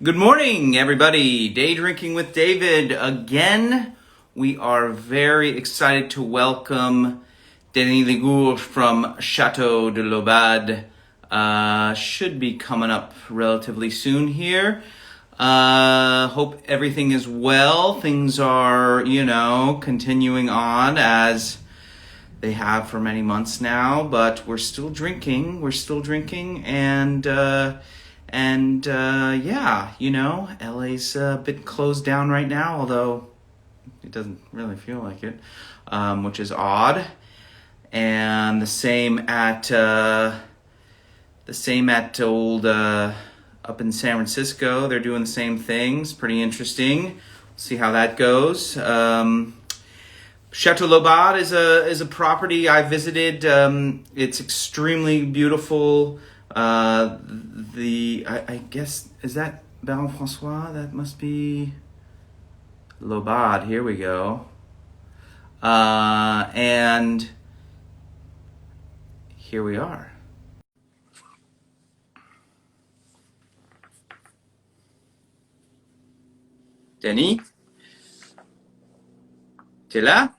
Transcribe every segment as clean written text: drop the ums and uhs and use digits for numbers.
Good morning, everybody. Day Drinking with David again. We are very excited to welcome Denis Lesgourgues from Chateau de Laubade. Should be coming up relatively soon here. Hope everything is well. Things are, continuing on as they have for many months now, but we're still drinking. LA's a bit closed down right now, although it doesn't really feel like it, which is odd. And the same at old up in San Francisco. They're doing the same things. Pretty interesting. See how that goes. Chateau Laubade is a property I visited. It's extremely beautiful. I guess, is that Baron Francois? That must be Laubade. Here we go. And here we are. Denis? T'es là?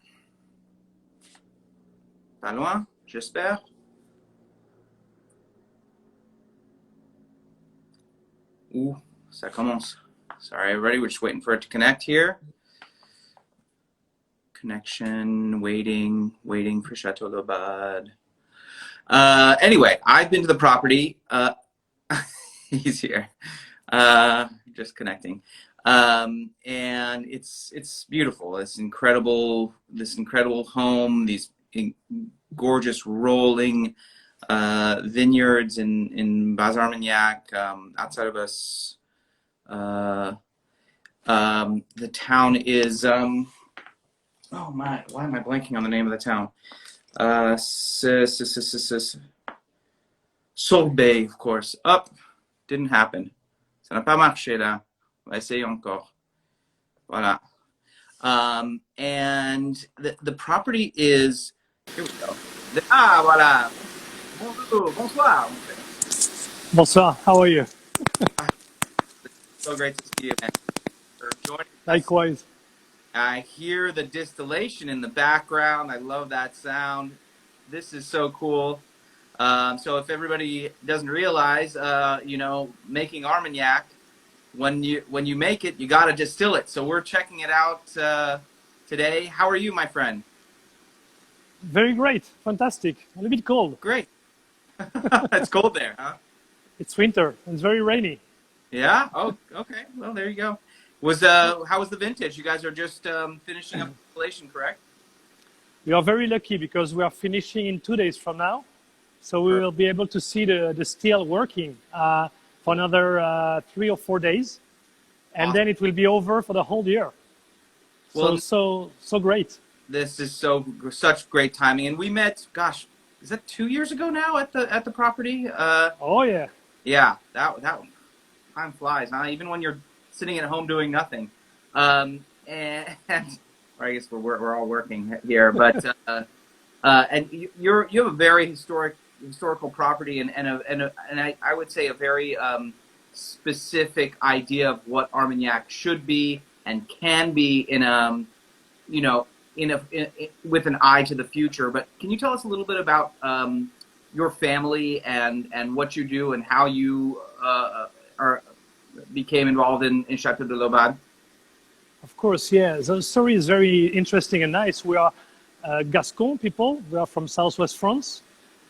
Pas loin, j'espère. Ooh, ça commence. Sorry, everybody. We're just waiting for it to connect here. Connection, waiting for Chateau Laubade. Anyway, I've been to the property. He's here. Just connecting. And it's beautiful. This incredible home, these gorgeous rolling vineyards in Bas-Armagnac, outside of us. The town is oh my, why am I blanking on the name of the town? Sorbets, of course. Didn't happen. Ça n'a pas marché là. On va essayer encore. Voilà. And the property is, here we go. Voilà. Bonjour, bonsoir. Bonsoir, how are you? So great to see you, man. For joining us. Likewise. I hear the distillation in the background. I love that sound. This is so cool. So if everybody doesn't realize, making Armagnac, when you make it, you got to distill it. So we're checking it out today. How are you, my friend? Very great, fantastic. A little bit cold. Great. It's cold there, huh? It's winter. It's very rainy. Yeah? Oh, okay. Well, there you go. How was the vintage? You guys are just finishing up distillation, correct? We are very lucky because we are finishing in 2 days from now. So we will be able to see the still working for another 3 or 4 days. And then it will be over for the whole year. Well, so great. This is such great timing. And we met, gosh, is that 2 years ago now at the property? Oh, yeah. Yeah, that time flies, huh? Even when you're sitting at home doing nothing. Or I guess we're all working here, but and you have a very historical property and I would say a very specific idea of what Armagnac should be and can be with an eye to the future. But can you tell us a little bit about your family and what you do and how you became involved in Chateau de Laubade? Of course, yeah. The story is very interesting and nice. We are Gascon people. We are from southwest France.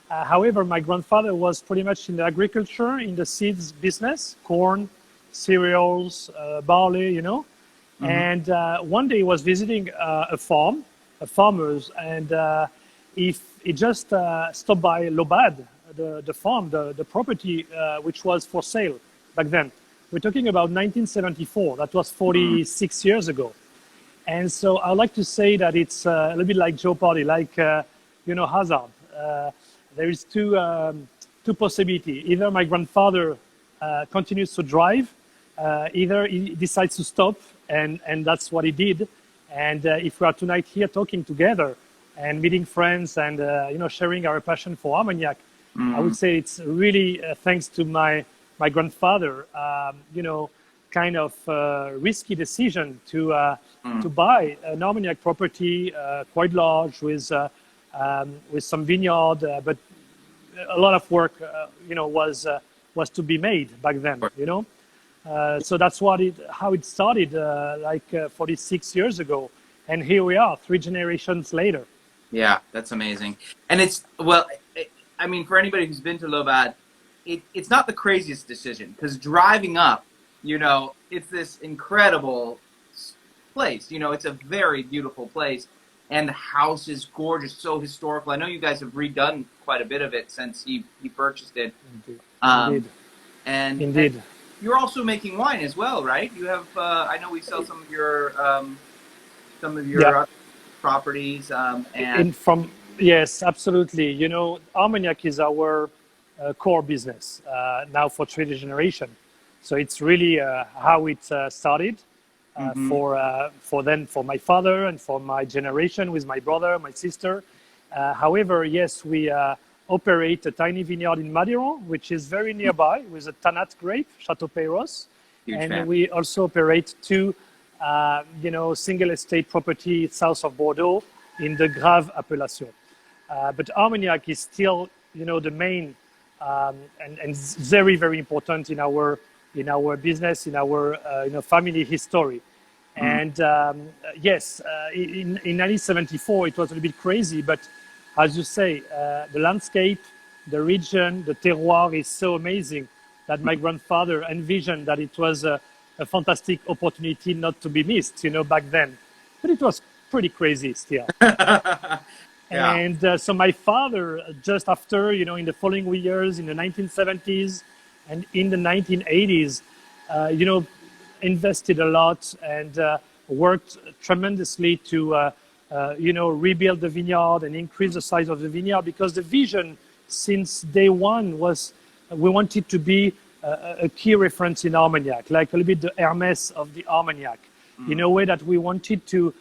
However, my grandfather was pretty much in the agriculture, in the seeds business, corn, cereals, barley, Mm-hmm. And one day he was visiting a farmers, and he just stopped by Laubade, the farm, the property, which was for sale back then. We're talking about 1974. That was 46 years ago. And so I like to say that it's a little bit like Jeopardy, like, hazard. There is two possibilities. Either my grandfather continues to drive, either he decides to stop, and that's what he did. And if we are tonight here talking together and meeting friends and, sharing our passion for Armagnac, I would say it's really thanks to my grandfather, kind of risky decision to buy an Armagnac property quite large with some vineyard, but a lot of work, was to be made back then, So that's how it started, 46 years ago, and here we are, 3 generations later. Yeah, that's amazing. And I mean, for anybody who's been to Laubade, it's not the craziest decision, because driving up, it's this incredible place. It's a very beautiful place, and the house is gorgeous, so historical. I know you guys have redone quite a bit of it since he purchased it. Indeed. And you're also making wine as well, right? You have, I know we sell some of your properties. Yes, absolutely. Armagnac is our core business now for 3 generation. So it's really how it started for my father and for my generation with my brother, my sister. However, yes, we operate a tiny vineyard in Madiran, which is very nearby, with a Tannat grape, Chateau. And we also operate 2 single estate property south of Bordeaux in the Grave appellation. But Armagnac is still, the main and very, very important in our business, in our family history. And yes, in 1974 it was a little bit crazy, but as you say, the landscape, the region, the terroir is so amazing that my grandfather envisioned that it was a fantastic opportunity not to be missed, back then. But it was pretty crazy still. Yeah. And so my father, just after, in the following years, in the 1970s and in the 1980s, invested a lot and worked tremendously to, rebuild the vineyard and increase the size of the vineyard, because the vision since day one was we wanted to be a key reference in Armagnac, like a little bit the Hermès of the Armagnac, in a way that we wanted to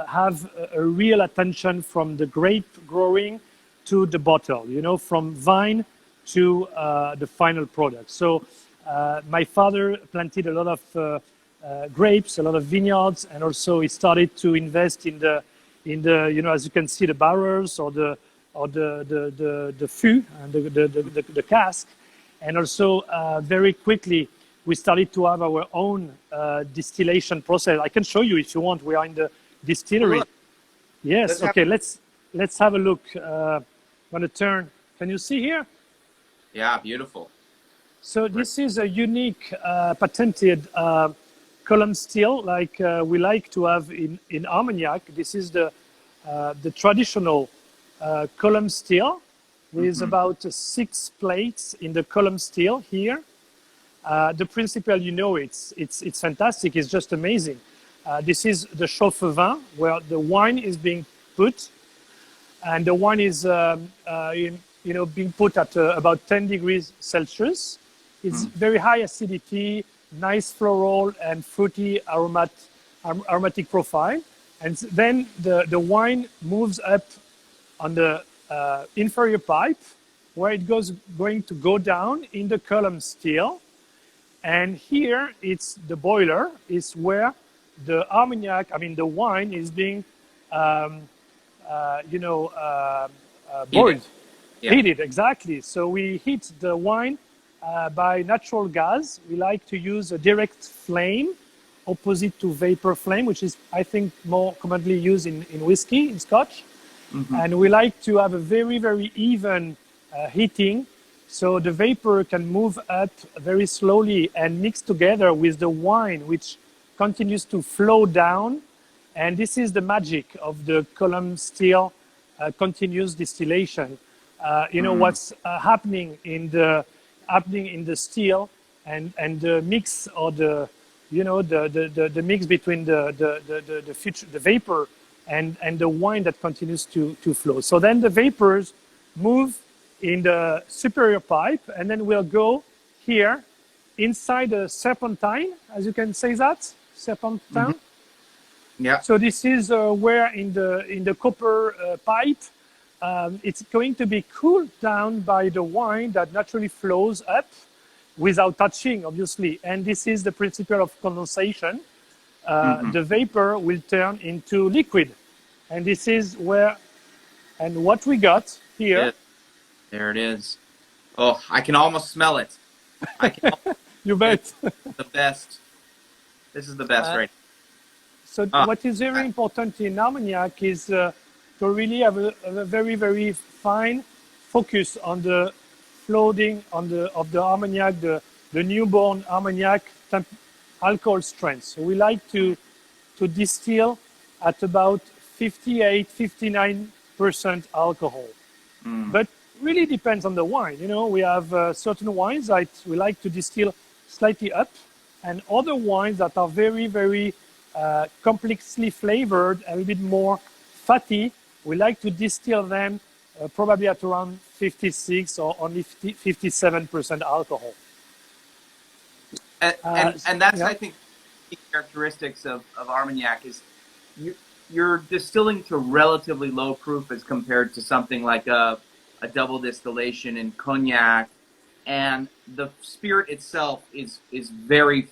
have a real attention from the grape growing to the bottle, from vine to the final product. So my father planted a lot of grapes, a lot of vineyards, and also he started to invest in the as you can see, the barrels or the fût and the cask. And also very quickly we started to have our own distillation process. I can show you if you want. We are in the distillery. Look. Yes. Okay. Let's have a look. I'm gonna turn. Can you see here? Yeah. Beautiful. So this is a unique patented column still, like we like to have in Armagnac. This is the traditional column still with about 6 plates in the column still here. The principle, it's fantastic. It's just amazing. This is the chauffe-vin, where the wine is being put, and the wine is being put at about 10 degrees Celsius. It's very high acidity, nice floral and fruity aromatic profile. And then the wine moves up on the inferior pipe, where it going to go down in the column still. And here it's the boiler, is where the Armagnac, the wine is being, boiled, heated, exactly. So we heat the wine by natural gas. We like to use a direct flame, opposite to vapor flame, which is, I think, more commonly used in whiskey, in Scotch. And we like to have a very, very even heating, so the vapor can move up very slowly and mix together with the wine, which continues to flow down. And this is the magic of the column still continuous distillation. What's happening in the still and the mix, or the mix between the vapor and the wine that continues to flow. So then the vapors move in the superior pipe, and then we'll go here inside the serpentine, as you can say that, serpentine. Yeah. So this is where in the copper pipe, it's going to be cooled down by the wine that naturally flows up without touching, obviously. And this is the principle of condensation. The vapor will turn into liquid. And this is where, and what we got here. There it is. Oh, I can almost smell it. I can. You It's bet. the best. This is the best, right? So what is very important in Armagnac is to really have a very, very fine focus on the floating of the Armagnac, the newborn Armagnac alcohol strength. So we like to distill at about 58, 59% alcohol. But really depends on the wine. You know, we have certain wines that we like to distill slightly up, and other wines that are very, very complexly flavored, a little bit more fatty. We like to distill them probably at around 56 or only 57% alcohol. And that's, I think, the characteristics of Armagnac is you're distilling to relatively low proof as compared to something like a double distillation in cognac, and the spirit itself is very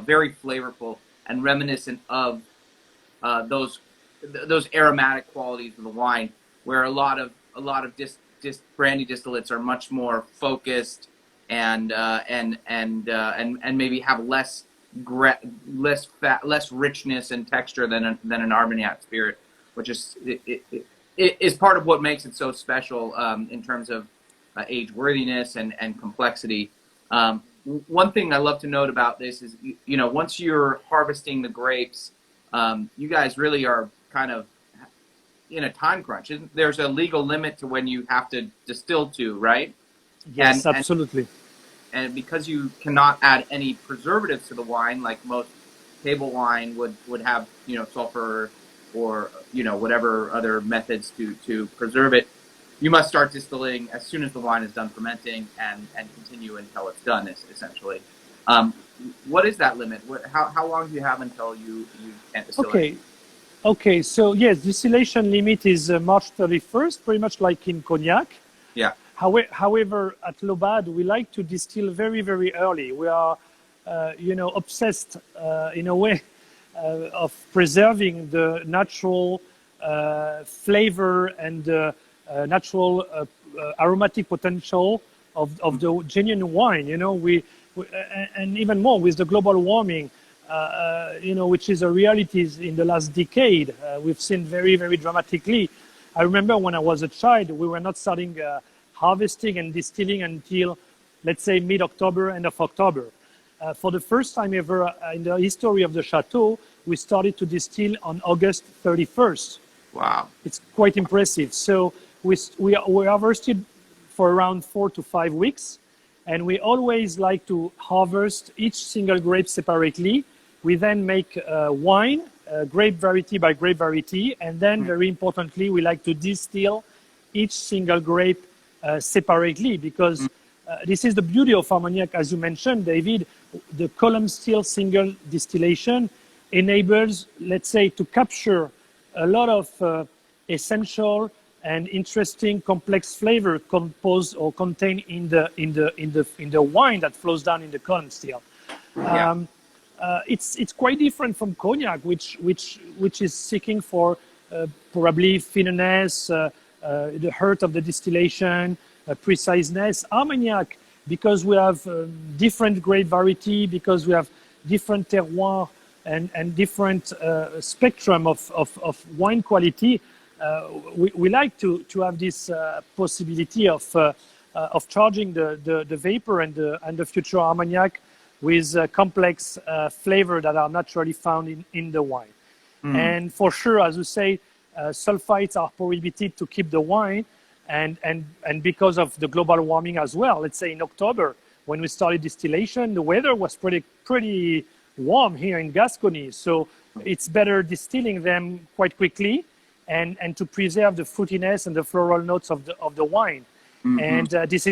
very flavorful and reminiscent of those aromatic qualities of the wine, where a lot of brandy distillates are much more focused and maybe have less fat, less richness and texture than an Armagnac spirit, which is part of what makes it so special in terms of age worthiness and complexity. One thing I love to note about this is, once you're harvesting the grapes, you guys really are kind of in a time crunch. There's a legal limit to when you have to distill to, right? Yes, absolutely. And because you cannot add any preservatives to the wine, like most table wine would have, sulfur or, whatever other methods to preserve it, you must start distilling as soon as the wine is done fermenting and continue until it's done, essentially. What is that limit? How long do you have until you can't distill it? Okay. So yes, distillation limit is March 31st, pretty much like in cognac. Yeah. However, at Laubade, we like to distill very, very early. We are, obsessed in a way of preserving the natural flavor and natural aromatic potential of the genuine wine. And even more with the global warming, which is a reality in the last decade. We've seen very, very dramatically. I remember when I was a child, we were not starting harvesting and distilling until, let's say, mid-October, end of October. For the first time ever in the history of the Chateau, we started to distill on August 31st. Wow. It's quite impressive. So we harvested for around 4 to 5 weeks, and we always like to harvest each single grape separately. We then make wine, grape variety by grape variety, and then very importantly, we like to distill each single grape separately, because this is the beauty of Armagnac, as you mentioned, David. The column still single distillation enables, let's say, to capture a lot of essential and interesting complex flavor composed or contained in the wine that flows down in the column still. It's quite different from cognac, which is seeking for probably fineness, the heart of the distillation, preciseness. Armagnac, because we have different grape variety, because we have different terroir and different spectrum of wine quality, we like to have this possibility of charging the vapor and the future Armagnac with complex flavor that are naturally found in the wine. And for sure, as you say, sulfites are prohibited to keep the wine, and because of the global warming as well. Let's say in October, when we started distillation, the weather was pretty warm here in Gascony, so it's better distilling them quite quickly and to preserve the fruitiness and the floral notes of the wine. And this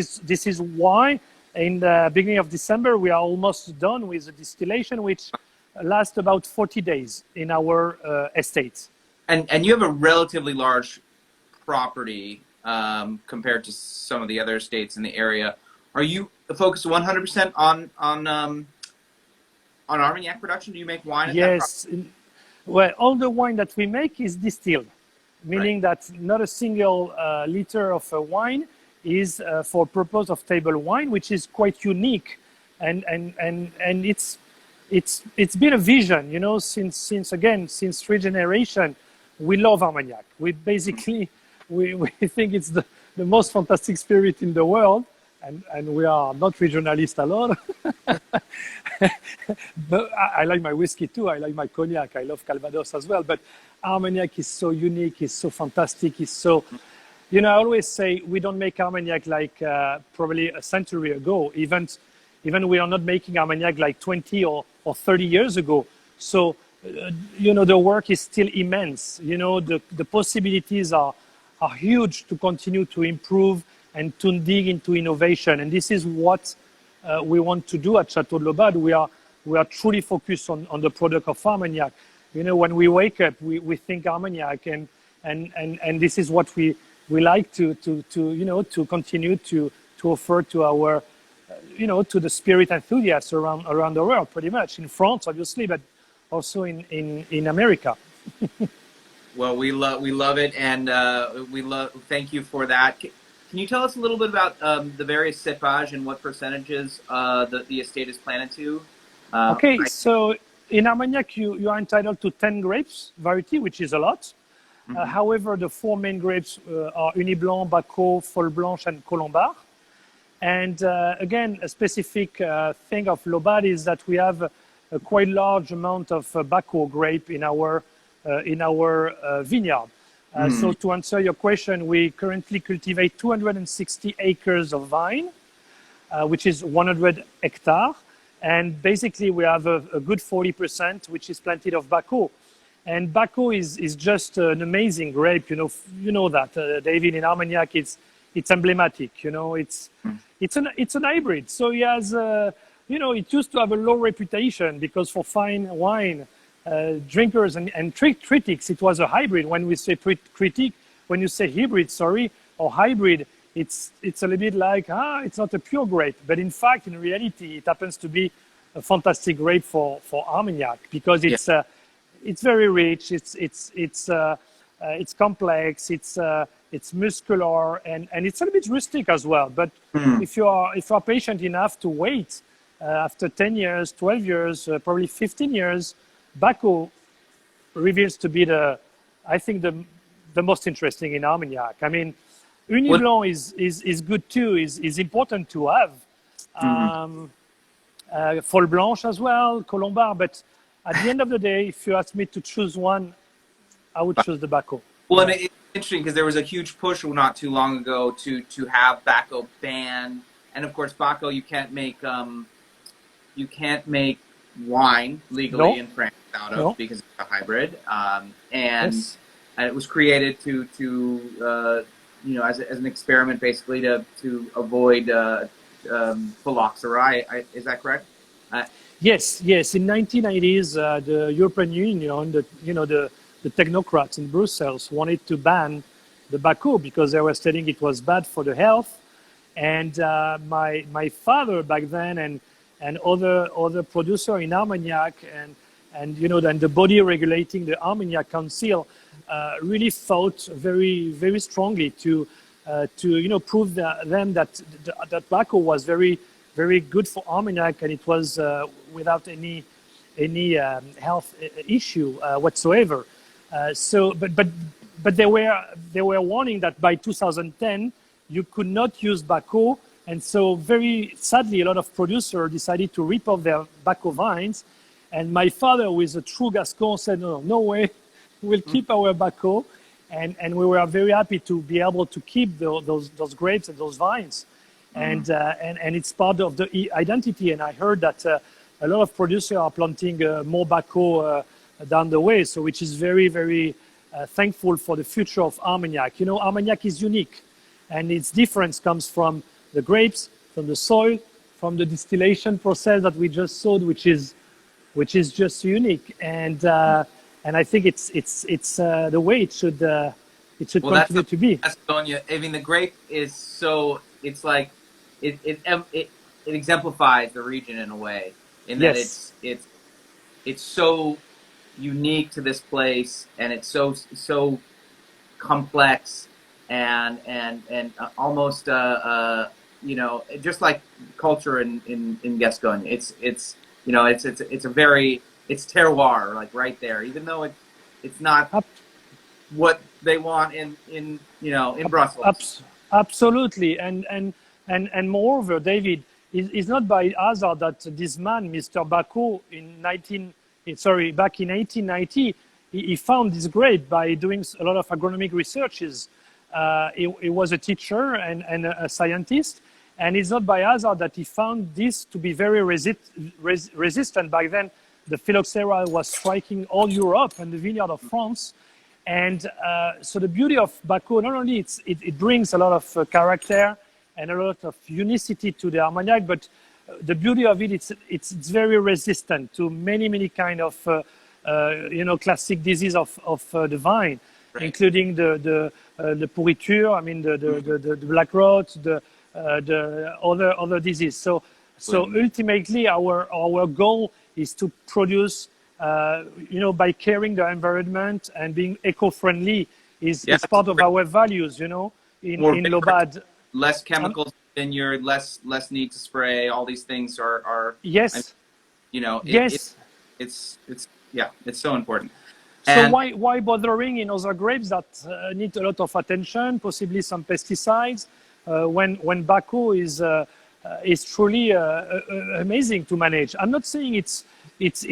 is why in the beginning of December we are almost done with the distillation, which lasts about 40 days in our estates. And you have a relatively large property compared to some of the other estates in the area. Are you focused 100% on Armagnac production? Do you make wine at that Yes. Well, all the wine that we make is distilled, meaning that not a single liter of wine is for purpose of table wine, which is quite unique, and it's been a vision, you know, since 3 generations. We love Armagnac. We basically we think it's the most fantastic spirit in the world, and we are not regionalist alone. But I like my whiskey too. I like my cognac. I love Calvados as well. But Armagnac is so unique. It's so fantastic. It's so, you know, I always say we don't make Armagnac like probably a century ago. Even we are not making Armagnac like 20 or 30 years ago. So, you know, the work is still immense. You know, the possibilities are huge to continue to improve and to dig into innovation. And this is what we want to do at Chateau de Laubade. We are truly focused on the product of Armagnac. You know, when we wake up, we think Armagnac, and this is what we like to you know, to continue to offer to our you know, to the spirit enthusiasts around the world, pretty much in France, obviously, but also in America. Well, we love it, and thank you for that. Can you tell us a little bit about the various cépages and what percentages the estate is planted to? Okay, so in Armagnac, you are entitled to 10 grapes variety, which is a lot. However, the 4 main grapes are Uni Blanc, Bacchus, Folle Blanche, and Colombard. And again, a specific thing of Laubade is that we have a quite large amount of Bacchus grape in our vineyard. So to answer your question, we currently cultivate 260 acres of vine, which is 100 hectares. And basically, we have a good 40%, which is planted of Bacchus. And Bacchus is just an amazing grape. You know that, David, in Armagnac, it's emblematic. You know, it's an hybrid. So he has, you know, it used to have a low reputation because for fine wine, drinkers and critics, it was a hybrid. When we say critic, when you say hybrid, or hybrid, it's a little bit like, it's not a pure grape. But in fact, in reality, it happens to be a fantastic grape for Armagnac because it's very rich, it's complex, it's muscular, and it's a little bit rustic as well. But if you are patient enough to wait, after 10 years, 12 years, probably 15 years, Bacchus reveals to be I think the most interesting in Armagnac. I mean, Uni Blanc is good too, is important to have. Folle Blanche as well, Colombard, but at the end of the day, if you ask me to choose one, I would choose the Bacchus. Well, and it's interesting because there was a huge push not too long ago to have Bacchus banned, and of course, Bacchus you can't make wine legally in France out of because it's a hybrid, and it was created to you know, as an experiment basically to avoid phylloxera. Is that correct? Yes. In 1980s, the European Union, the technocrats in Brussels wanted to ban the Bacchus because they were stating it was bad for the health. And my father back then and other producer in Armagnac and you know, then the body regulating the Armagnac Council really fought very, very strongly to you know, prove them that Bacchus was very, very good for Armagnac, and it was without any health issue whatsoever. But they were warning that by 2010 you could not use Bacchus, and so very sadly a lot of producers decided to rip off their Bacchus vines. And my father, who is a true Gascon, said, no way, we'll keep our Bacchus. And we were very happy to be able to keep those grapes and those vines. And it's part of the identity. And I heard that a lot of producers are planting more Bacchus down the way, so which is very, very thankful for the future of Armagnac. You know, Armagnac is unique, and its difference comes from the grapes, from the soil, from the distillation process that we just saw, which is just unique. And I think it's the way it should continue to be. I mean, the grape is so, it's like it exemplifies the region in a way, in that Yes. it's so unique to this place, and it's so complex, and almost just like culture in Gascogne. It's a very, it's terroir, like right there, even though it's not Ab- what they want in Brussels. Absolutely, and moreover, David, it's not by hazard that this man, Mr. Bacot, back in 1890, he found this grape by doing a lot of agronomic researches. He was a teacher and a scientist, and it's not by hazard that he found this to be very resistant. Back then, the phylloxera was striking all Europe and the vineyard of France. And so the beauty of Bacot, not only it brings a lot of character and a lot of unicity to the Armagnac, but the beauty of it's very resistant to many kind of classic disease of the vine, right, including the pourriture. I mean the black rot, the other disease. So ultimately our goal is to produce, by caring the environment and being eco-friendly is part of our values, in Laubade. Less chemicals in vineyard, less need to spray. All these things are yes. It's so important. So why bothering in other grapes that need a lot of attention, possibly some pesticides, when Bacot is truly amazing to manage. I'm not saying it's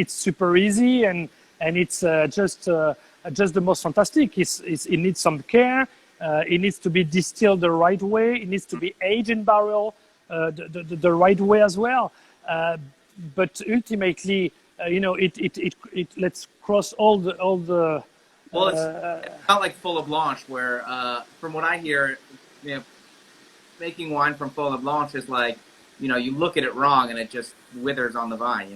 super easy and it's just the most fantastic. It needs some care. It needs to be distilled the right way. It needs to be aged in barrel the right way as well. But ultimately, it let's cross all the. Well, it's not like Folle Blanche, where from what I hear, making wine from Folle Blanche is like, you look at it wrong and it just withers on the vine.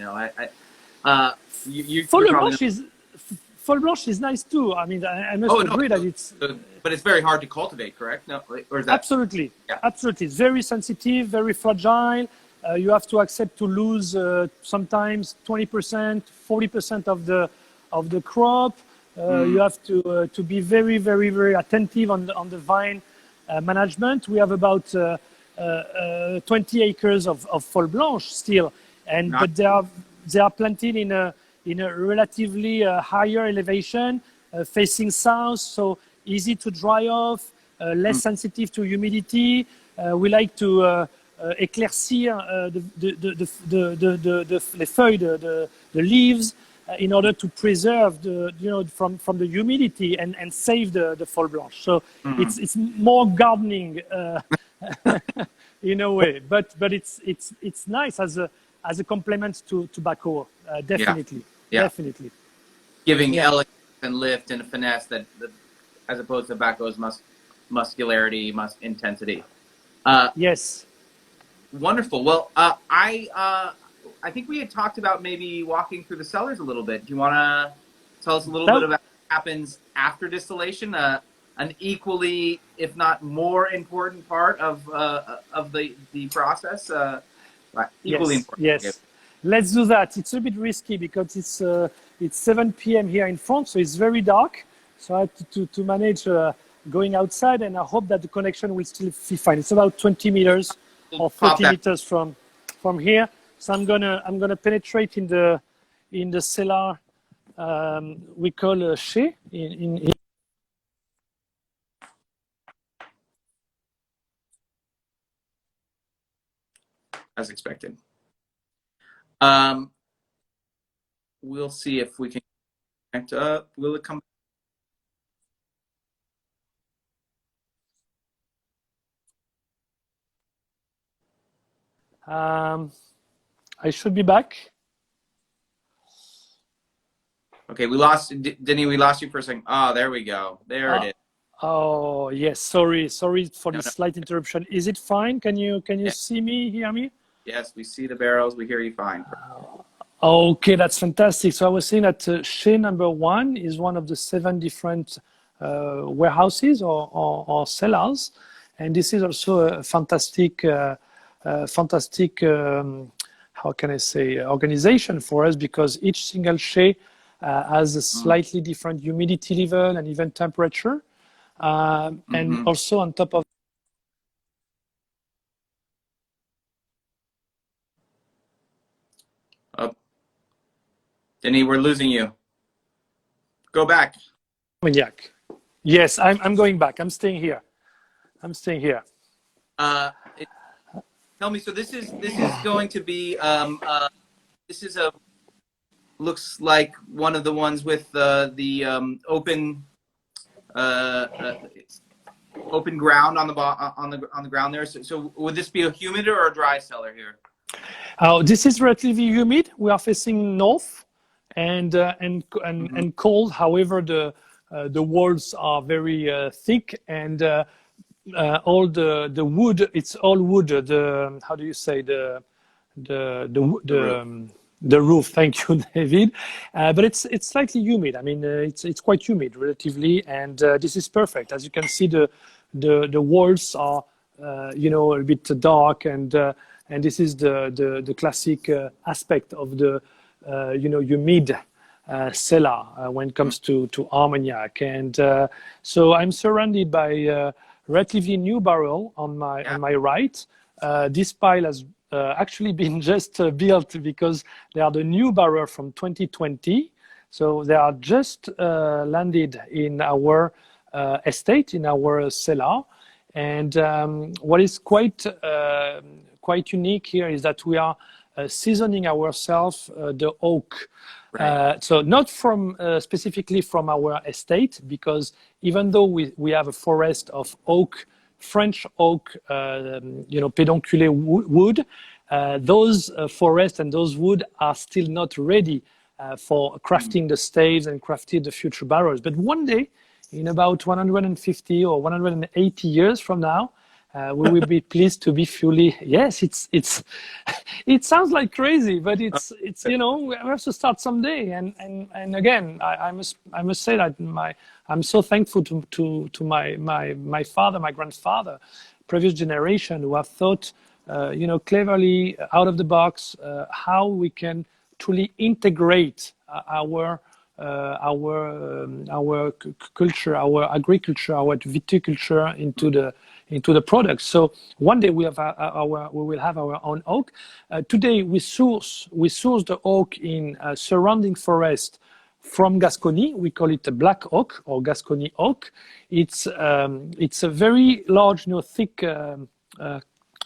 Folle Blanche is nice too. I mean, I must agree that it's. But it's very hard to cultivate, correct? No, or is that? Absolutely, absolutely. It's very sensitive, very fragile. You have to accept to lose sometimes 20%, 40% of the crop. You have to be very, very, very attentive on the vine management. We have about 20 acres of Folle Blanche still, but they are planted in a relatively higher elevation, facing south, so easy to dry off, less sensitive to humidity. We like to éclaircir les feuilles, the leaves, in order to preserve from the humidity and save the Folle Blanche. So it's more gardening in a way, but it's nice as a complement to Bacot, definitely. Definitely. Giving elegance and lift and a finesse that as opposed to Bacot's muscularity, intensity. Yes. Wonderful. Well, I think we had talked about maybe walking through the cellars a little bit. Do you want to tell us a little bit about what happens after distillation? An equally, if not more important part of the process. Equally important. Yes. Let's do that. It's a bit risky because it's 7 p.m. here in France, so it's very dark. So I have to manage going outside, and I hope that the connection will still be fine. It's about 20 meters or 30 meters from here. So I'm gonna penetrate in the cellar we call Chateau in as expected. We'll see if we can connect up. Will it come? I should be back. Okay, we lost Denis. We lost you for a second. Oh, there we go. There it is. Oh yes, sorry for the slight interruption. Is it fine? Can you see me, hear me? Yes, we see the barrels. We hear you fine. Okay, that's fantastic. So I was saying that Chateau number 1 is one of the 7 different warehouses or cellars, and this is also a fantastic fantastic, how can I say, organization for us, because each single shea has a slightly different humidity level and even temperature. And also on top of Denis, we're losing you. Go back. Armagnac. Yes, I'm going back. I'm staying here. I'm staying here. Tell me, so this is going to be this is a looks like one of the ones with the open ground on the ground there. So would this be a humid or a dry cellar here? This is relatively humid. We are facing north and cold. However, the walls are very thick, and all the wood, it's all wood. How do you say, the roof? Thank you, David. But it's slightly humid. I mean, it's quite humid relatively, and this is perfect. As you can see, the walls are a bit dark, and this is the classic aspect of the humid cellar when it comes to Armagnac. And so I'm surrounded by relatively new barrel on my right. This pile has actually been just built because they are the new barrel from 2020. So they are just landed in our estate, in our cellar. And what is quite unique here is that we are seasoning ourselves the oak. Right. So not from specifically from our estate, because even though we have a forest of oak, French oak, pedunculate wood, those forests and those wood are still not ready for crafting the staves and crafting the future barrels. But one day, in about 150 or 180 years from now, we will be pleased to be fully. Yes, it sounds like crazy, but it's we have to start someday. And again, I must say that I'm so thankful to my father, my grandfather, previous generation, who have thought cleverly out of the box how we can truly integrate our culture, our agriculture, our viticulture into the product. So one day we will have our own oak. Today we source the oak in surrounding forest from Gascony. We call it a black oak or Gascony oak. It's a very large, thick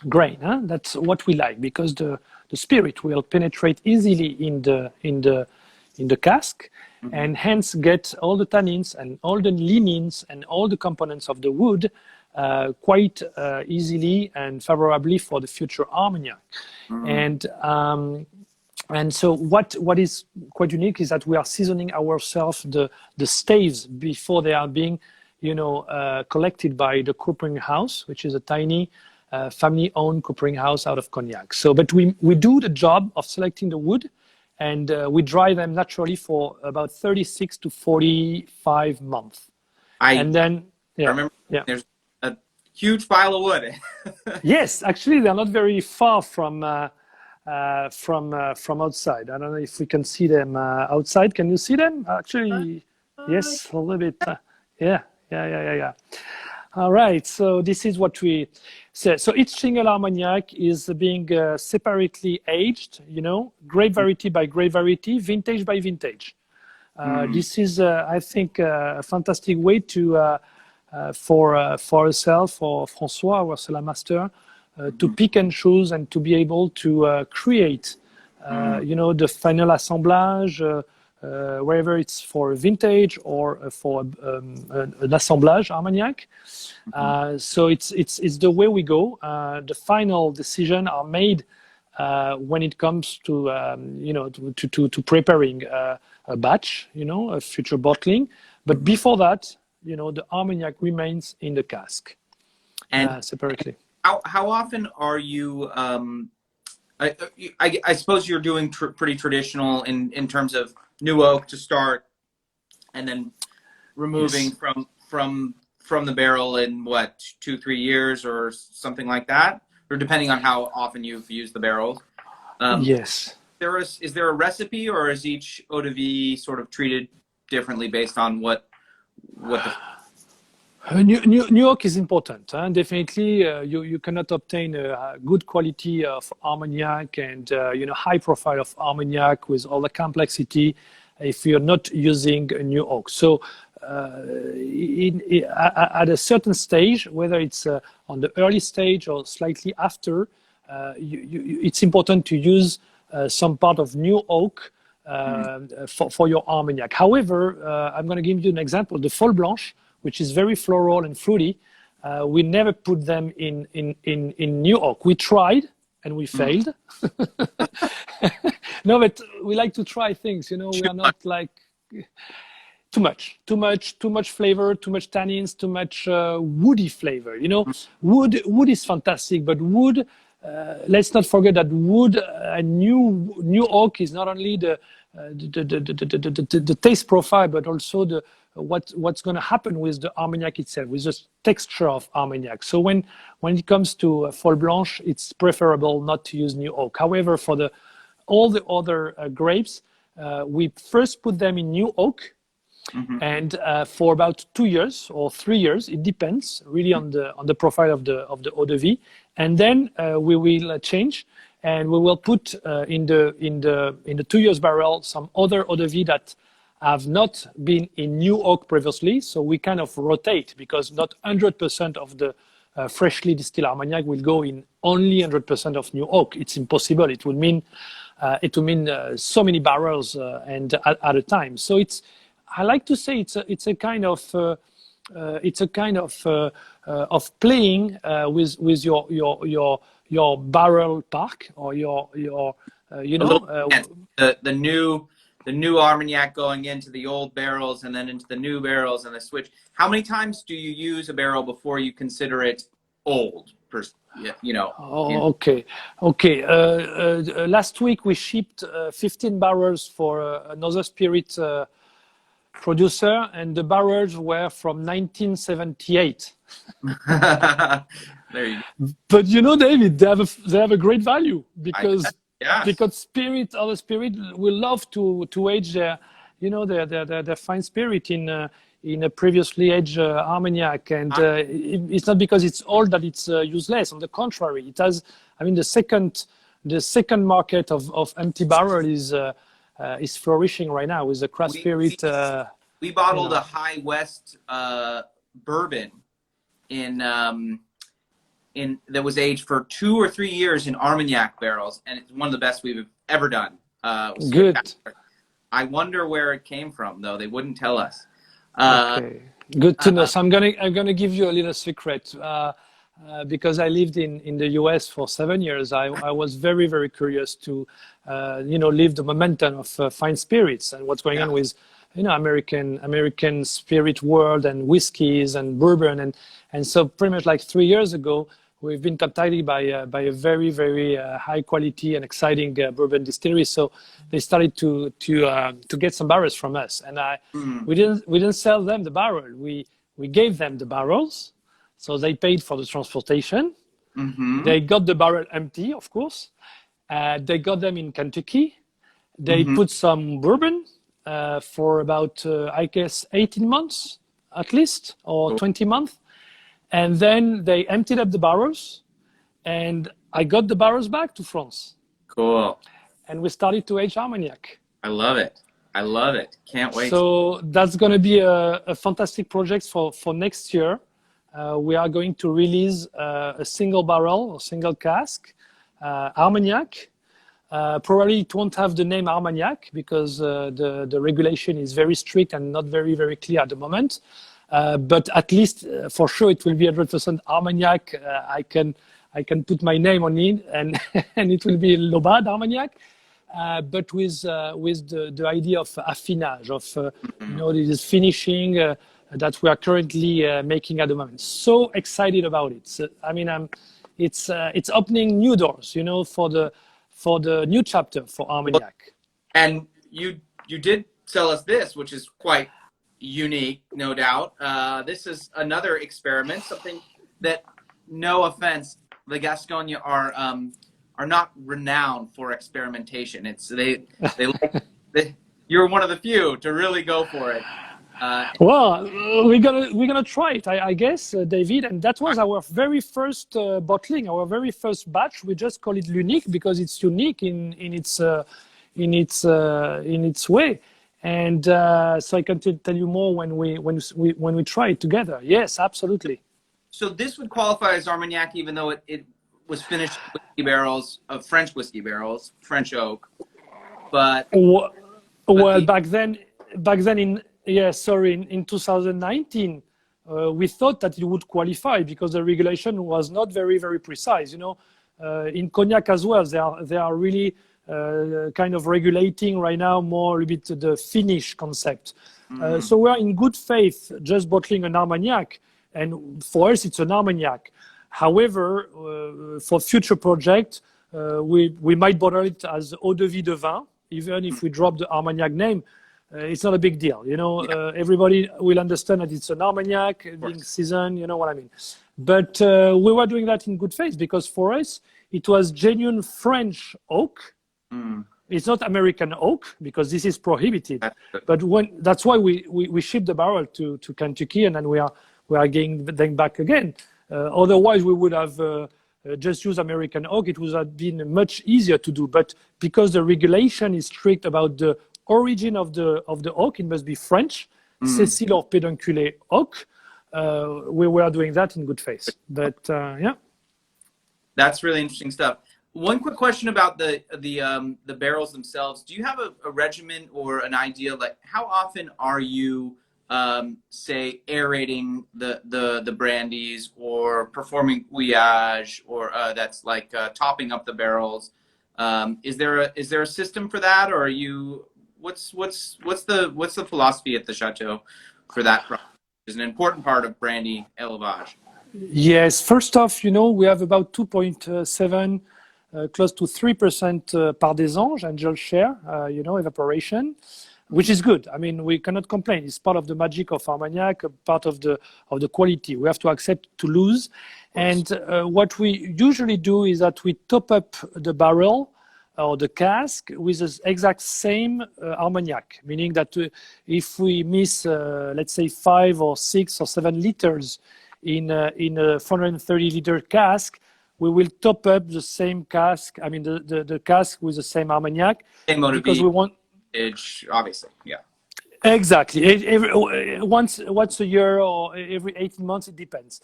grain. Huh? That's what we like, because the spirit will penetrate easily in the cask, and hence get all the tannins and all the lignins and all the components of the wood quite easily and favorably for the future Armagnac. And so what is quite unique is that we are seasoning ourselves the staves before they are being collected by the coopering house, which is a tiny family-owned coopering house out of Cognac. So, but we do the job of selecting the wood, and we dry them naturally for about 36 to 45 months. And then, I remember there's a huge pile of wood. Yes, actually, they're not very far from outside. I don't know if we can see them outside. Can you see them? Actually, yes, a little bit. Yeah. All right, so this is what we say. So each single Armagnac is being separately aged, grape variety by grape variety, vintage by vintage. This is, I think, a fantastic way to for ourselves, for François, our cellar master, to pick and choose and to be able to create, the final assemblage, wherever it's for vintage or for an assemblage Armagnac. So it's the way we go. The final decision are made when it comes to to preparing a batch, a future bottling. But before that, the Armagnac remains in the cask and separately. How often are you? I suppose you're doing pretty traditional in terms of new oak to start, and then removing from the barrel in what, 2-3 years or something like that, or depending on how often you've used the barrels. Yes. Is there a recipe, or is each eau de vie sort of treated differently based on what the New oak is important. Huh? Definitely, you cannot obtain a good quality of Armagnac and high profile of Armagnac with all the complexity if you're not using a new oak. So, at a certain stage, whether it's on the early stage or slightly after, it's important to use some part of new oak for your Armagnac. However, I'm going to give you an example: the Folle Blanche, which is very floral and fruity. We never put them in new oak. We tried and we failed. No, but we like to try things. We are not like too much flavor, too much tannins, too much woody flavor. Wood is fantastic, but wood. Let's not forget that wood, new oak is not only the taste profile, but also what's going to happen with the Armagnac itself, with the texture of Armagnac. So when it comes to Folle Blanche, it's preferable not to use new oak. However, for all the other grapes, we first put them in new oak, and for about 2 years or 3 years, it depends really on the profile of the eau de vie, and then we will change. And we will put in the 2 years barrel some other eau de vie that have not been in new oak previously. So we kind of rotate, because not 100% of the freshly distilled Armagnac will go in only 100% of new oak. It's impossible. It would mean so many barrels and at a time. So I like to say it's a kind of playing with your barrel park, or the new Armagnac going into the old barrels and then into the new barrels and the switch. How many times do you use a barrel before you consider it old? Okay. Last week we shipped 15 barrels for another spirit producer, and the barrels were from 1978. There you go. But David, they have a great value, because other spirit will love to age their fine spirit in a previously aged Armagnac, and it's not because it's old that it's useless. On the contrary, it has. I mean, the second market of empty barrel is flourishing right now with the craft spirit. We bottled a High West bourbon that was aged for 2 or 3 years in Armagnac barrels, and it's one of the best we've ever done. Good. I wonder where it came from, though. They wouldn't tell us. Okay. Good to know. So I'm gonna give you a little secret. Because I lived in the US for 7 years, I was very, very curious to, live the momentum of fine spirits and what's going on with, American spirit world and whiskeys and bourbon, and so pretty much like 3 years ago, we've been contacted by a very, very high quality and exciting bourbon distillery. So they started to get some barrels from us, and we didn't sell them the barrel. We gave them the barrels. So they paid for the transportation. Mm-hmm. They got the barrel empty, of course. They got them in Kentucky. They put some bourbon for about, I guess, 18 months at least, or 20 months. And then they emptied up the barrels, and I got the barrels back to France. Cool. And we started to age Armagnac. I love it. Can't wait. So that's going to be a fantastic project for next year. We are going to release a single barrel or single cask Armagnac. Probably it won't have the name Armagnac, because the regulation is very strict and not very, very clear at the moment. But at least for sure it will be 100% Armagnac. I can put my name on it, and and it will be Laubade Armagnac. But with the idea of affinage, of this finishing that we are currently making at the moment. So excited about it. So, I mean, it's opening new doors, for the new chapter for Armagnac. And you did sell us this, which is quite unique, no doubt. This is another experiment, something that, no offense, the Gascogne are not renowned for experimentation. They like you're one of the few to really go for it. Well, we're gonna try it, I guess, David. And that was our very first bottling, our very first batch. We just call it l'unique because it's unique in its way. And so I can tell you more when we try it together. Yes, absolutely. So this would qualify as Armagnac, even though it was finished in whiskey barrels of French whiskey barrels, French oak. But back then in 2019, we thought that it would qualify because the regulation was not very, very precise. You know, in cognac as well, they are really kind of regulating right now more a bit the finish concept. So we're in good faith just bottling an Armagnac, and for us it's an Armagnac. However, for future project, we might bottle it as eau de vie de vin, even if we drop the Armagnac name. It's not a big deal, you know. Everybody will understand that it's an Armagnac being seasoned, you know what I mean. But we were doing that in good faith because for us it was genuine French oak. It's not American oak because this is prohibited. But that's why we ship the barrel to Kentucky, and then we are getting them back again. Otherwise, we would have just used American oak. It would have been much easier to do. But because the regulation is strict about the origin of the oak, it must be French, Cécile or Pédonculé oak. We were doing that in good faith. But yeah, that's really interesting stuff. One quick question about the barrels themselves. Do you have a regimen or an idea, like how often are you say aerating the brandies or performing ouillage or that's like topping up the barrels? Is there a system for that, or are you what's the philosophy at the Chateau for that process? Is an important part of brandy élevage. Yes, first off, you know, we have about 2.7 close to 3% par des anges, angel share, you know, evaporation, which is good. I mean, we cannot complain. It's part of the magic of Armagnac, part of the quality. We have to accept to lose. And what we usually do is that we top up the barrel or the cask with the exact same Armagnac, meaning that if we miss, let's say, 5 or 6 or 7 liters in a 430 liter cask, we will top up the same cask. I mean, the cask with the same Armagnac, because we want. Obviously, yeah. Exactly. Once a year or every 18 months, it depends.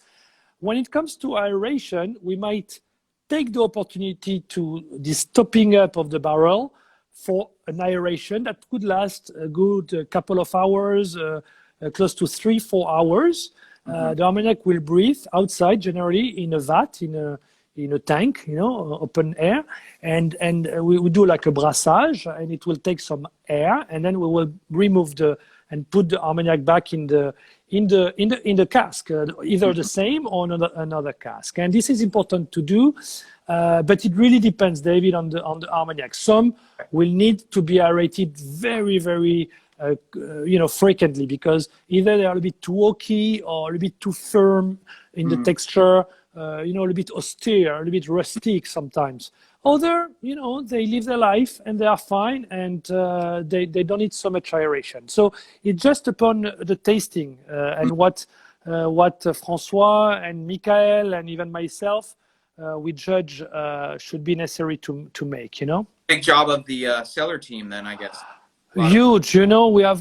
When it comes to aeration, we might take the opportunity to this topping up of the barrel for an aeration that could last a good couple of hours, close to 3-4 hours. The Armagnac will breathe outside, generally in a vat, in a tank, you know, open air, and we do like a brassage, and it will take some air, and then we will remove and put the Armagnac back in the cask, either the same or another cask. And this is important to do, but it really depends, David, on the Armagnac. Some will need to be aerated very, very you know, frequently, because either they are a bit too oaky or a bit too firm in the texture, you know, a little bit austere, a little bit rustic sometimes. Other, you know, they live their life and they are fine, and they don't need so much aeration. So it's just upon the tasting and what Francois and Michael and even myself we judge should be necessary to make, you know. Big job of the cellar team then, I guess. Huge, you know. We have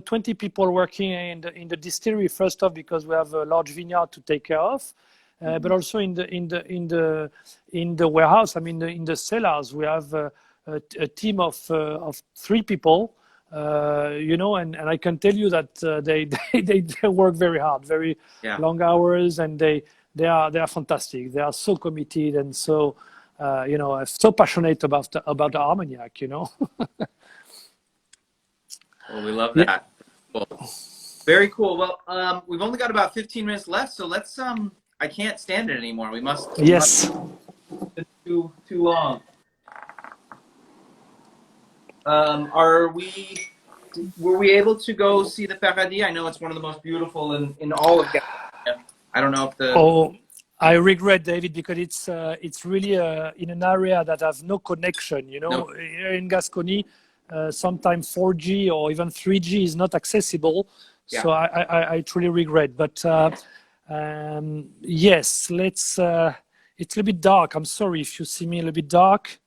20 people working in the distillery, first off, because we have a large vineyard to take care of. But also in the warehouse. I mean, in the cellars, we have a team of 3 people. You know, and I can tell you that they work very hard, very long hours, and they are fantastic. They are so committed and so you know, so passionate about the Armagnac. You know. Well, we love that. Cool. Very cool. Well, we've only got about 15 minutes left, so let's I can't stand it anymore. We must. Yes. It's too long. Were we able to go see the Paradis? I know it's one of the most beautiful in all of California. I don't know if the. Oh, I regret, David, because it's really in an area that has no connection. You know, Nope. here in Gascony, sometimes 4G or even 3G is not accessible. Yeah. So I truly regret. But yes, let's. It's a little bit dark. I'm sorry if you see me a little bit dark.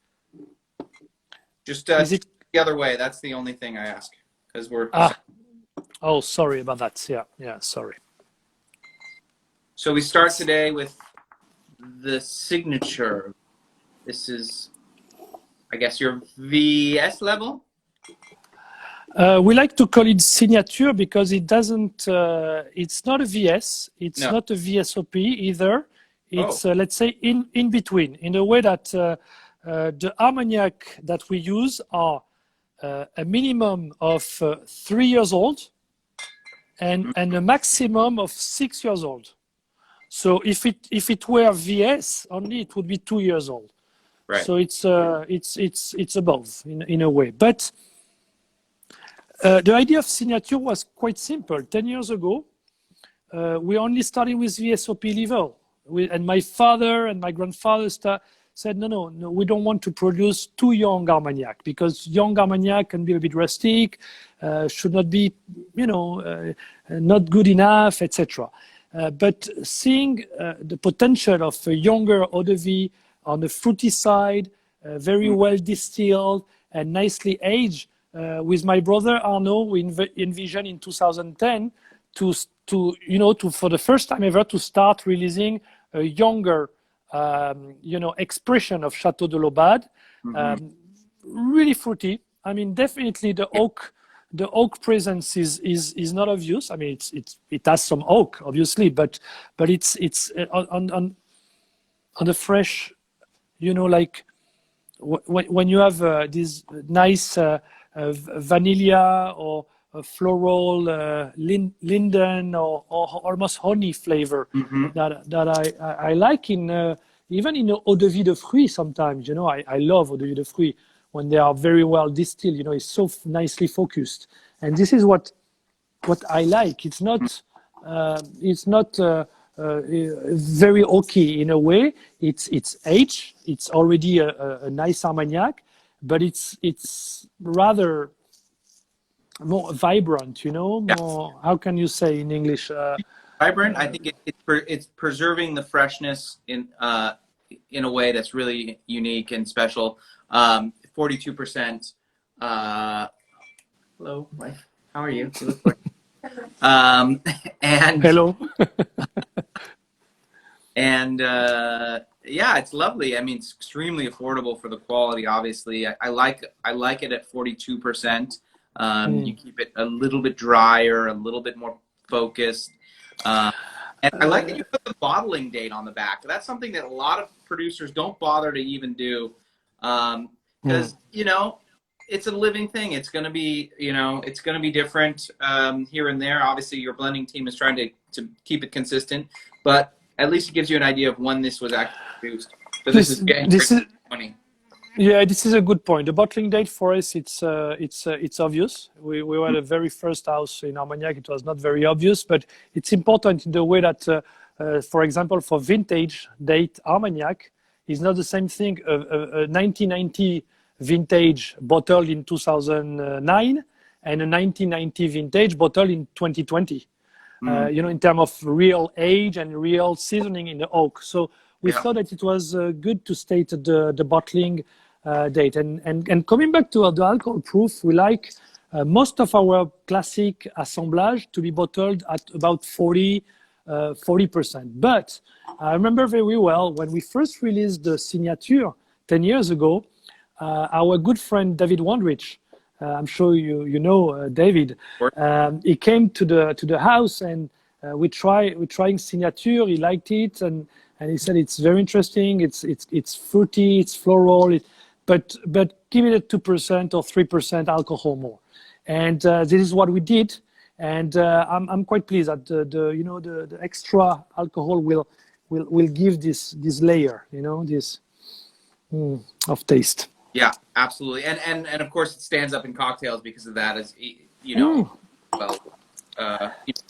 Just Is it? the other way. That's the only thing I ask, because we're. Oh, sorry about that. Yeah, sorry. So we start today with the signature. This is, I guess, your VS level? We like to call it signature because it doesn't, it's not a VS, it's not a VSOP either. It's, let's say, in between, in the way that the Armagnac that we use are a minimum of 3 years old and a maximum of 6 years old. So if it were VS only, it would be 2 years old. Right. So it's above in a way. But the idea of signature was quite simple. 10 years ago, we only started with VSOP level. And my father and my grandfather said, no, we don't want to produce too young Armagnac because young Armagnac can be a bit rustic, should not be, not good enough, etc. But seeing the potential of a younger eau de vie on the fruity side, very well distilled and nicely aged, with my brother Arnaud, we envisioned in 2010 to for the first time ever to start releasing a younger, expression of Chateau de Laubade, really fruity. I mean, definitely the oak presence is not obvious. I mean, it has some oak, obviously, but it's on the fresh, like when you have this nice vanilla or floral linden or almost honey flavor that I like in even in eau de vie de fruits sometimes. I love eau de vie de fruits when they are very well distilled. It's so nicely focused, and this is what I like. It's not very oaky in a way. It's aged. It's already a nice Armagnac, but it's rather more vibrant. More. How can you say in English? Vibrant. I think it's preserving the freshness in a way that's really unique and special. 42%. Hello, wife. How are you? You look great. And hello. And yeah, it's lovely. I mean, it's extremely affordable for the quality. Obviously, I like it at 42%. You keep it a little bit drier, a little bit more focused. And I like that you put the bottling date on the back. That's something that a lot of producers don't bother to even do, because it's a living thing. It's going to be different here and there. Obviously, your blending team is trying to keep it consistent, but at least it gives you an idea of when this was actually produced. So this is January 2020. Yeah, this is a good point. The bottling date for us, it's obvious. We were the very first house in Armagnac. It was not very obvious, but it's important in the way that, for example, for vintage date Armagnac is not the same thing. A 1990 vintage bottled in 2009 and a 1990 vintage bottled in 2020. In terms of real age and real seasoning in the oak. So we thought that it was good to state the bottling date. And coming back to the alcohol proof, we like most of our classic assemblage to be bottled at about 40%. But I remember very well when we first released the Signature 10 years ago, our good friend David Wondrich, I'm sure you know David. He came to the house and we're trying Signature. He liked it and he said it's very interesting. It's fruity, it's floral, but give it a 2% or 3% alcohol more. And this is what we did. And I'm quite pleased that the extra alcohol will give this layer, this of taste. Yeah, absolutely, and of course it stands up in cocktails because of that. As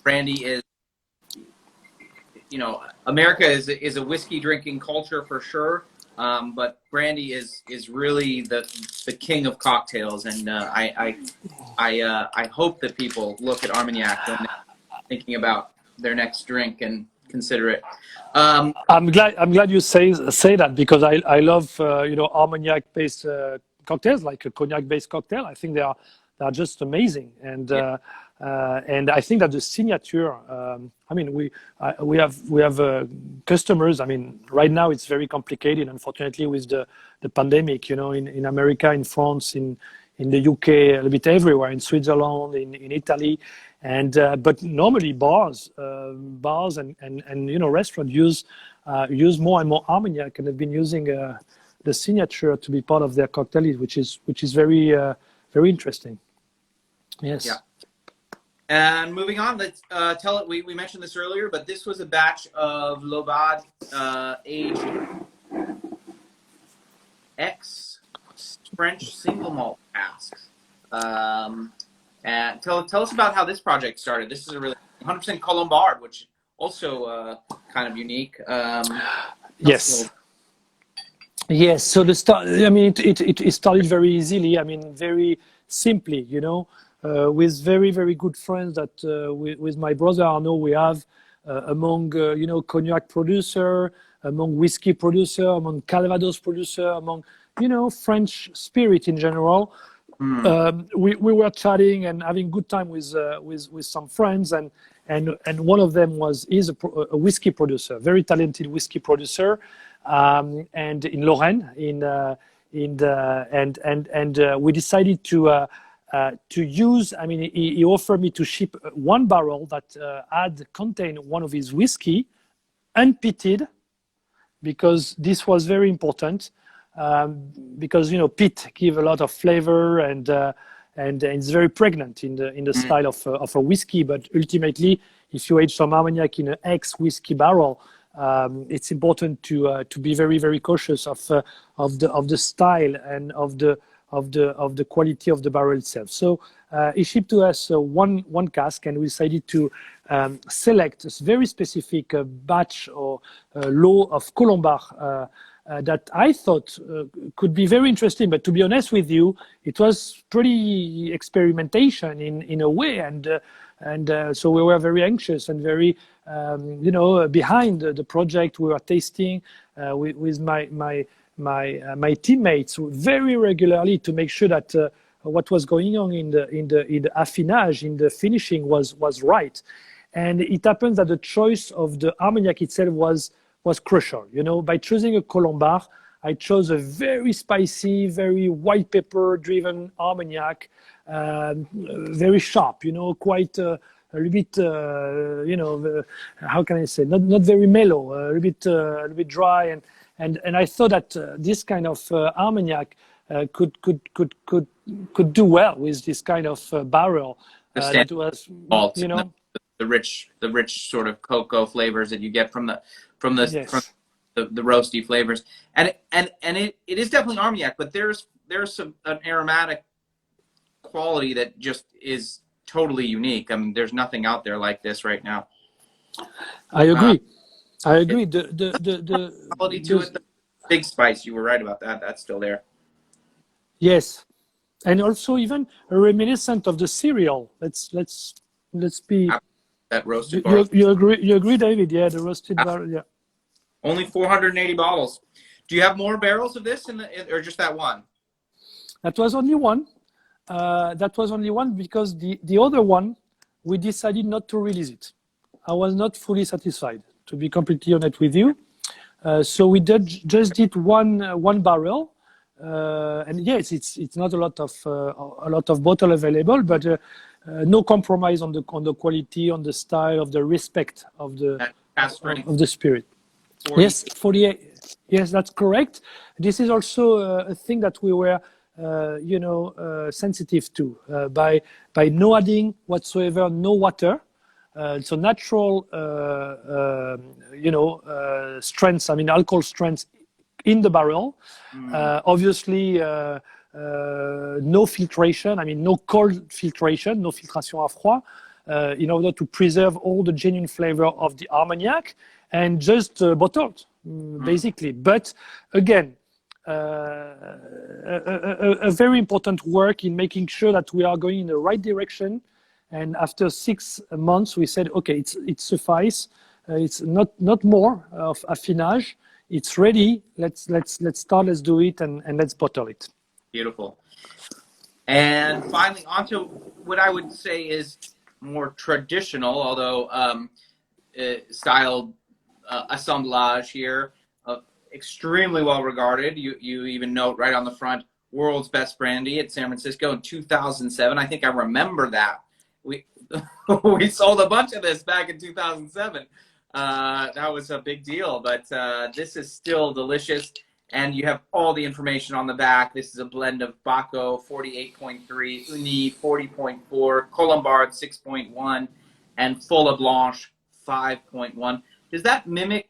brandy is you know, America is a whiskey drinking culture for sure. But brandy is really the king of cocktails, and I hope that people look at Armagnac when they're thinking about their next drink and consider it. I'm glad you say that, because I love Armagnac based cocktails, like a cognac based cocktail. I think they are just amazing, and I think that the signature. I mean, we have customers. I mean, right now it's very complicated, unfortunately, with the pandemic. You know, in America, in France, in the UK, a little bit everywhere, in Switzerland, in Italy, and but normally bars and restaurants use more and more Armagnac, and have been using the signature to be part of their cocktails, which is very very interesting. Yes. Yeah. And moving on, let's tell it. We mentioned this earlier, but this was a batch of Laubade aged X French single malt casks. And tell us about how this project started. This is a really 100% Colombard, which also kind of unique. Yes. Yes. So the start. I mean, it started very easily. I mean, very simply. You know. With very, very good friends that with my brother Arnaud we have among cognac producer, among whiskey producer, among Calvados producer, among French spirit in general. We were chatting and having good time with some friends, and one of them is a whiskey producer, very talented whiskey producer, and in Lorraine, and we decided to use. I mean, he offered me to ship one barrel that had contained one of his whiskey, unpeated, because this was very important. Because peat give a lot of flavor, and it's very pregnant in the style of a whiskey. But ultimately, if you age some Armagnac in an ex whiskey barrel, it's important to be very, very cautious of the style and of the quality of the barrel itself. So he shipped to us one cask, and we decided to select a very specific batch or lot of Colombard that I thought could be very interesting. But to be honest with you, it was pretty experimentation in a way, and so we were very anxious and very behind the project. We were tasting with my teammates very regularly to make sure that what was going on in the affinage, in the finishing was right. And it happens that the choice of the Armagnac itself was crucial. By choosing a Colombard, I chose a very spicy, very white pepper driven Armagnac, very sharp, quite a little bit, how can I say, not very mellow, a little bit dry, and I thought that this kind of Armagnac could do well with this kind of barrel. That was, Malt, the rich sort of cocoa flavors that you get from the roasty flavors, and it is definitely Armagnac, but there's an aromatic quality that just is totally unique. I mean, there's nothing out there like this right now. I agree. The quality to it, the big spice. You were right about that. That's still there. Yes, and also even a reminiscent of the cereal. Let's be that roasted barrel. You agree, David? Yeah, the roasted barrel. Yeah. Only 480 bottles. Do you have more barrels of this or just that one? That was only one. Because the other one, we decided not to release it. I was not fully satisfied, to be completely honest with you. So we just did one barrel, and yes, it's not a lot of bottle available, but no compromise on the quality, on the style, of the respect of the spirit. 40. Yes, 48. Yes, that's correct. This is also a thing that we were, sensitive to by no adding whatsoever, no water. So natural, strengths. I mean, alcohol strengths in the barrel. Obviously, no filtration. I mean, no cold filtration, no filtration à froid, in order to preserve all the genuine flavor of the Armagnac. and just bottled, basically. But again, a very important work in making sure that we are going in the right direction. And after 6 months, we said, okay, it's suffice. It's not more of affinage. It's ready. Let's start. Let's do it, and let's bottle it. Beautiful. And finally, onto what I would say is more traditional, although styled assemblage here. Extremely well regarded. You even note right on the front, world's best brandy at San Francisco in 2007. I think I remember that. We sold a bunch of this back in 2007. That was a big deal, but this is still delicious. And you have all the information on the back. This is a blend of Baco 48.3, Uni 40.4, Colombard 6.1, and Folle Blanche 5.1. Does that mimic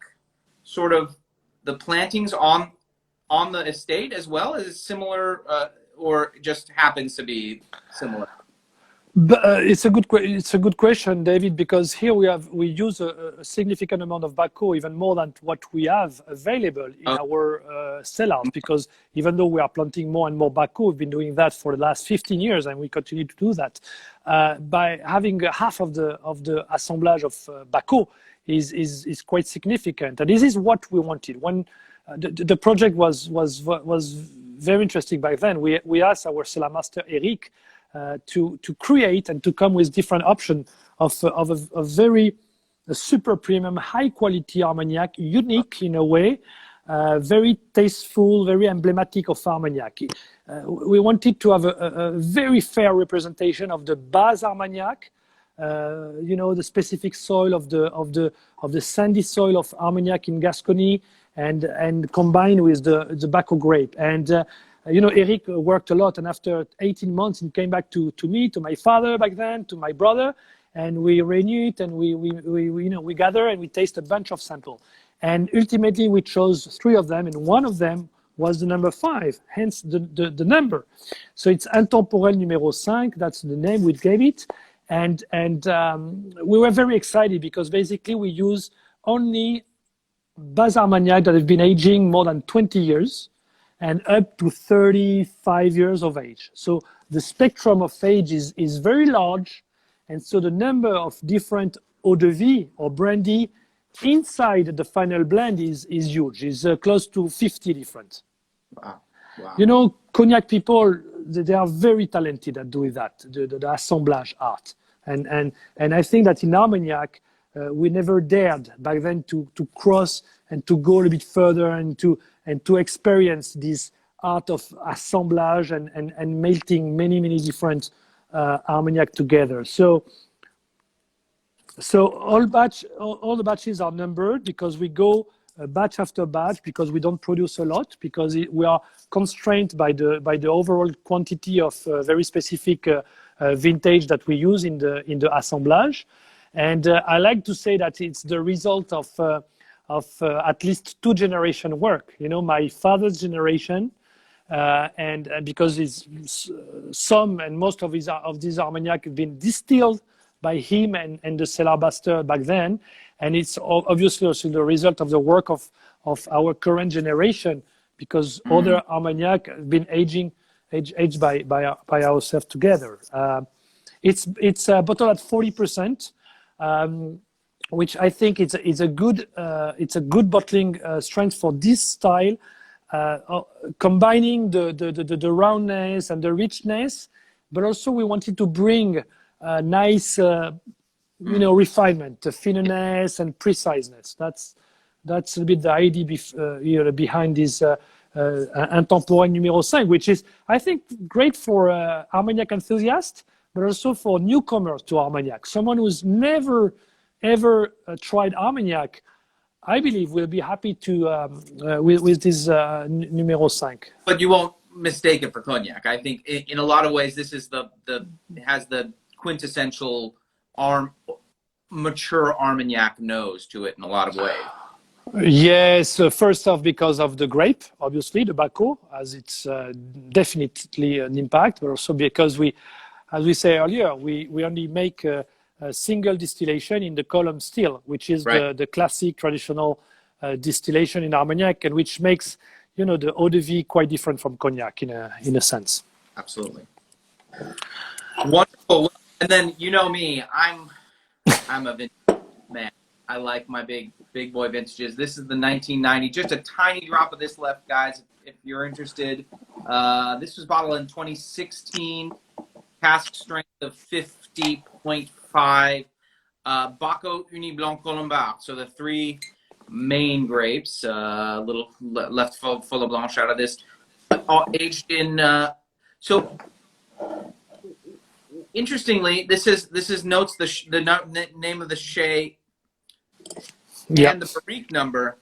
sort of the plantings on the estate as well? Is it similar, or just happens to be similar? But, it's a good question, David, because here we use a significant amount of Baco, even more than what we have available in our cellars. Because even though we are planting more and more Baco, we've been doing that for the last 15 years, and we continue to do that. By having half of the assemblage of Baco is quite significant, and this is what we wanted. When the project was very interesting back then, we asked our cellar master Eric to create and to come with different options of a very super premium, high quality Armagnac, unique in a way, very tasteful, very emblematic of Armagnac. We wanted to have a very fair representation of the base Armagnac, the specific soil of the sandy soil of Armagnac in Gascony, and combined with the Baco grape. And Eric worked a lot, and after 18 months, he came back to me, to my father back then, to my brother, and we renew it, and we gather and we taste a bunch of samples. And ultimately, we chose 3 of them, and one of them was the number 5, hence the number. So it's Intemporel numéro 5. That's the name we gave it, and we were very excited because basically we use only base Armagnac that have been aging more than 20 years. And up to 35 years of age. So the spectrum of age is very large, and so the number of different eau de vie or brandy inside the final blend is huge. It's close to 50 different. Wow. Cognac people, they are very talented at doing that, the assemblage art. And I think that in Armagnac, we never dared back then to cross and to go a bit further and to experience this art of assemblage and melting many different Armagnac together. So all the batches are numbered because we go batch after batch, because we don't produce a lot, because we are constrained by the overall quantity of very specific vintage that we use in the assemblage. And I like to say that it's the result of at least 2 generation work. My father's generation, and because some and most of these Armagnac have been distilled by him and the cellar master back then, and it's obviously also the result of the work of our current generation, because other Armagnac have been aged by ourselves together. It's bottled at 40%. Which I think it's a good bottling strength for this style, combining the roundness and the richness, but also we wanted to bring a nice refinement, the fineness and preciseness. That's a bit the idea behind this Intemporel numéro 5, which is, I think, great for Armagnac enthusiasts, but also for newcomers to Armagnac. Someone who's never ever tried Armagnac, I believe will be happy to with this numéro 5. But you won't mistake it for cognac. I think in a lot of ways this is it has the quintessential mature Armagnac nose to it in a lot of ways. Yes, first off, because of the grape, obviously, the Baco, as it's definitely an impact, but also because as we say earlier, we only make single distillation in the column still, which is Right. the classic traditional distillation in Armagnac, and which makes the eau de vie quite different from cognac in a sense. Absolutely. Wonderful. And then you know me, I'm a vintage man. I like my big boy vintages. This is the 1990. Just a tiny drop of this left, guys, if you're interested. This was bottled in 2016. Cask strength of 50.5. Baco Uni Blanc Colombard. So the three main grapes, a little left full of Blanche out of this, all aged in. So interestingly, this is notes the name of the Shea and the barrique number.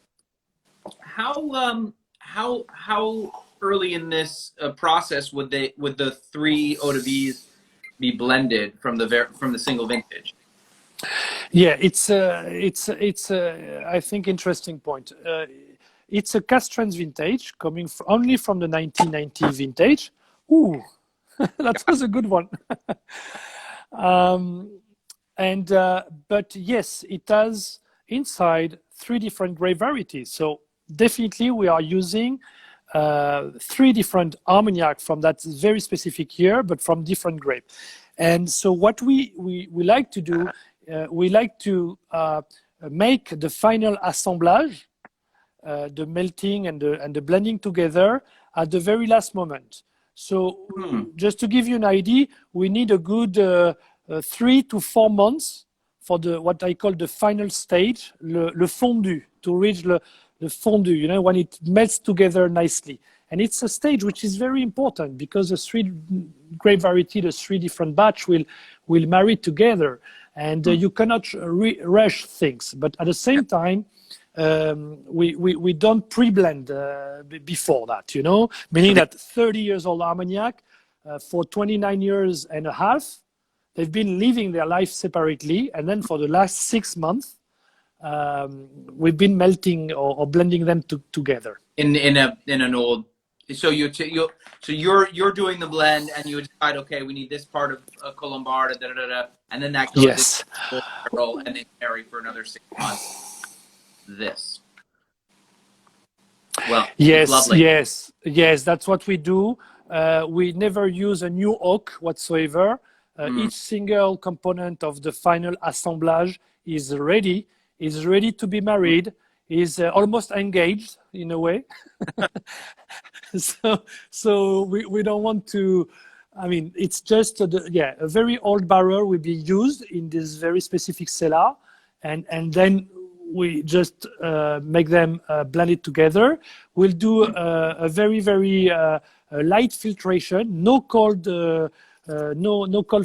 How early in this process would the three eau de vies be blended from the single vintage? Yeah, it's I think interesting point. It's a cask strength vintage coming only from the 1990 vintage. Ooh, that was a good one. But yes, it has inside three different grape varieties. So definitely we are using three different Armagnac from that very specific year, but from different grape. And so what we like to do, we like to make the final assemblage, the melting and the blending together at the very last moment. So just to give you an idea, we need a good 3 to 4 months for what I call the final stage, le fondu, to reach the fondu, when it melts together nicely. And it's a stage which is very important because the three grape variety, the three different batch will marry together. And you cannot rush things. But at the same time, we don't pre-blend before that, meaning that 30 years old Armagnac, for 29 years and a half, they've been living their life separately. And then for the last 6 months, we've been melting or blending them together. In an old. So you're doing the blend and you decide, okay, we need this part of Colombard, and then that goes into the barrel and they marry for another 6 months. This. Well, lovely. Yes, that's what we do. We never use a new oak whatsoever. Each single component of the final assemblage is ready to be married, is almost engaged in a way. So we don't want to, it's just a very old barrel will be used in this very specific cellar, and then we just make them blended together. We'll do a very, very light filtration, no cold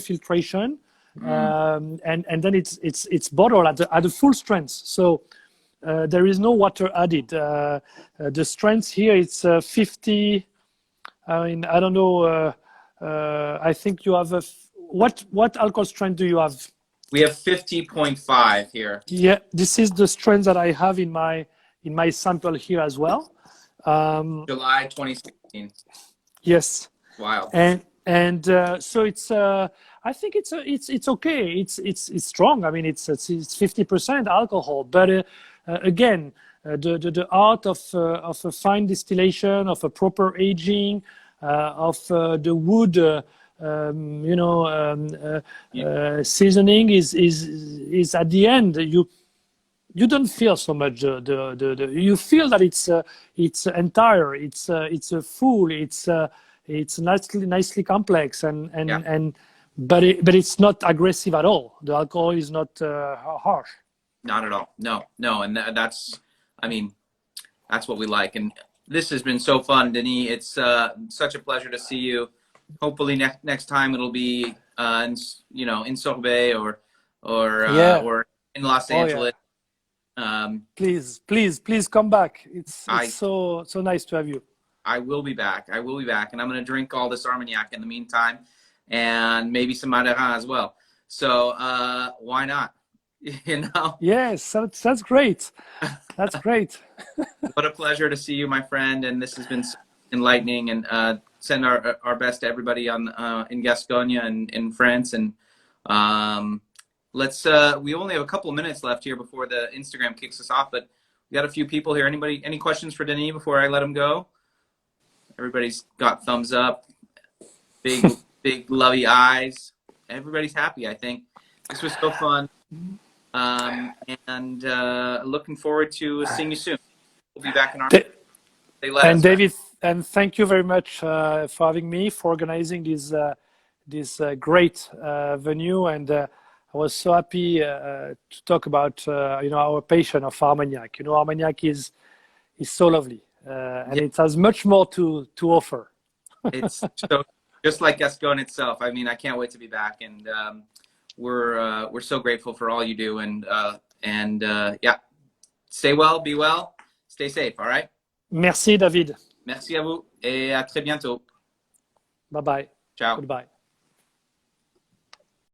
filtration, and then it's bottled at the full strength. So there is no water added. The strength here it's 50. I don't know. I think you have what alcohol strength do you have? We have 50.5 here. Yeah, this is the strength that I have in my sample here as well. July 2016. Yes. Wow. And so it's. I think it's okay. It's strong. It's 50% alcohol, but again, the art of a fine distillation, of a proper aging, of the wood. Seasoning is at the end you don't feel so much you feel that it's entire, it's a full, it's nicely complex but it's not aggressive at all. The alcohol is not harsh. Not at all. No, and that's what we like. And this has been so fun, Denis. It's such a pleasure to see you. Hopefully next time it'll be in Sorbets or in Los Angeles. Yeah. Please come back. It's so nice to have you. I will be back, and I'm going to drink all this Armagnac in the meantime, and maybe some Madeira as well. So why not? Yes, that's great. That's great. What a pleasure to see you, my friend, and this has been enlightening, and send our best to everybody in Gascogne and in France, and let's we only have a couple minutes left here before the Instagram kicks us off, but we got a few people here. Anybody, any questions for Denis before I let him go? Everybody's got thumbs up, big lovey eyes. Everybody's happy, I think. This was so fun. And looking forward to seeing you soon. We'll be back in our. They let And us. David, and thank you very much for having me, for organizing this great venue. And I was so happy to talk about our passion of Armagnac. Armagnac is so lovely, and it has much more to offer. It's so just like Gascon itself. I mean, I can't wait to be back, and we're so grateful for all you do. And yeah, stay well, be well, stay safe. All right. Merci, David. Merci à vous et à très bientôt. Bye bye. Ciao. Goodbye.